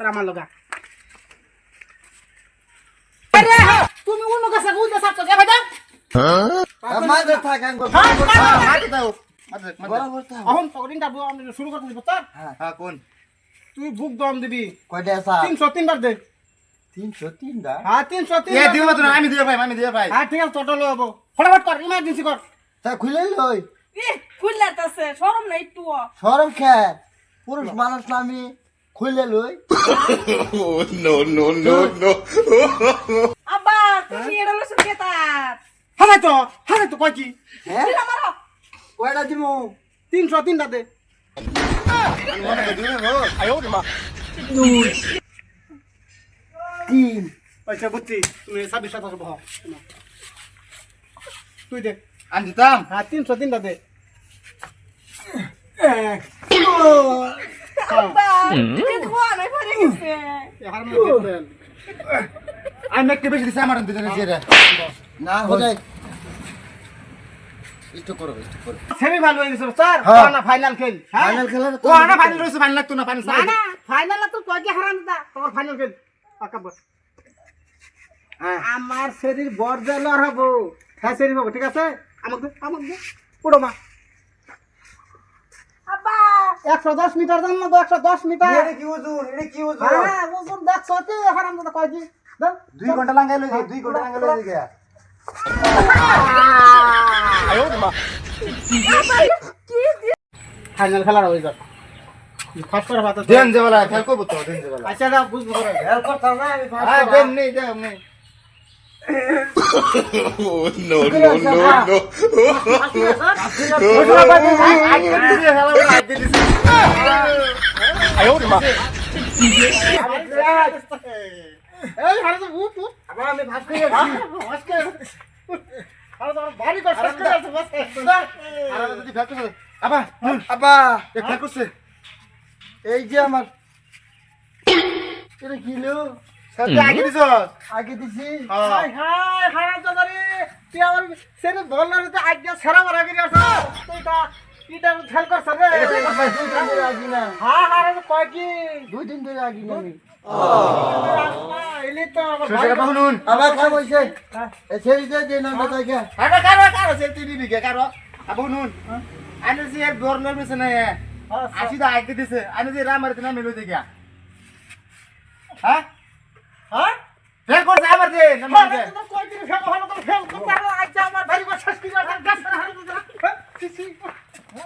আর আমার লগা আরে তুমি অন্য কাছে বুঝতে চাচ্ছ কে ভাই দাও মাঝে থাকেন গো মাটি দাও বরাবর থাক এখন পকড়িনটা আমি শুরু করতে দিব স্যার হ্যাঁ কোন তুই বুক দম দিবি কয়টা আছে 303 বার দে 303 দা হ্যাঁ 303 এ দিও না আমি দিও ভাই হ্যাঁ ঠিক আছে টোটাল হবো ফটাফট কর ইমার্জেন্সি কর তা খুলে লই খুললাতেছে শরম নাই একটু শরম খে পুরুষ মানুষ না আমি খুলে লই no আব্বা তুমি এটা লসুন কেতার হ্যাঁ তো কয় কি হ্যাঁ দিলা মারো কয়টা দিমু 303 টা দে তিন আচ্ছা বুঝছি তুমি 26 27 বহ তুই দে আমি দিতাম হ্যাঁ 303 টা দে আব্বা তুমি খোয়া নাই পড়ে গেছে আমি একটু বেশি দিছি আমার দিতে রে না হলে একটু করো সেমি ভালো হয়ে গেছে স্যার হ্যাঁ। না ফাইনাল খেল হ্যাঁ ফাইনাল খেলা ও আনা ফাইনাল রইছে ফাইনাল লাগতো না ফাইনাল না ফাইনাল তো কয় কি হারান দা তোমার ফাইনাল খেল পাকা বল আমার শরীর বর্জলার হবো হ্যাঁ শরীর হবো ঠিক আছে আমাকে পুরো মা আব্বা 110 মিটার দাম না 110 মিটার এটা কি ওজন হ্যাঁ ওজন দেখছো কি হারাম দাদা কয় কি দাও 2 ঘন্টা লাগাই লই 2 ঘন্টা লাগাই লই গিয়া ফাইনাল খেলার হয়ে যাবে ফার্স্ট করে বাতা দেন যে বলা খেল করব তো দেন যে বলা আচ্ছা দাও বুঝবো করে হেল করতাম না আমি হ্যাঁ দেন নেই no. এই হারে তো উঠ আবার আমি ভাত খেয়ে যাচ্ছি আজকে আরে তো ভারী কষ্ট করে আছে বাস আরে যদি ফেল করছে আবা আব্বা এ ফেল করছে এই যে আমার এটা কিলো সাথে আগে দিছস আগে দিছি হাই হাই হারাম তো ধরে তুই আমার সেরে বললার তো আজ্ঞা সেরা মারা গিয়ে আসো তুই তা কিটা খেল করছ রে আগি না হ্যাঁ হারে তো কয় কি 2 দিন ধরে আগি না আমি এলি তো আমার শেষে কথা শুনুন আবার খাই বইছে এ ছেড়ে দে যে নাম বাতাই কে আরে কারো সে তুই দিবি কে কারো আবু নুন আনে যে এর বর্ণর মিছে না আসি দা আগে দিছে আনে যে রামার দিনা মেলো দেখা হ্যাঁ হ্যাঁ ফেল করছে আমার দে নাম্বার দে কয় কি ফেল ভালো করে ফেল করতে আজ্ঞা আমার ভারী কষ্ট করে গাছ হারাম তো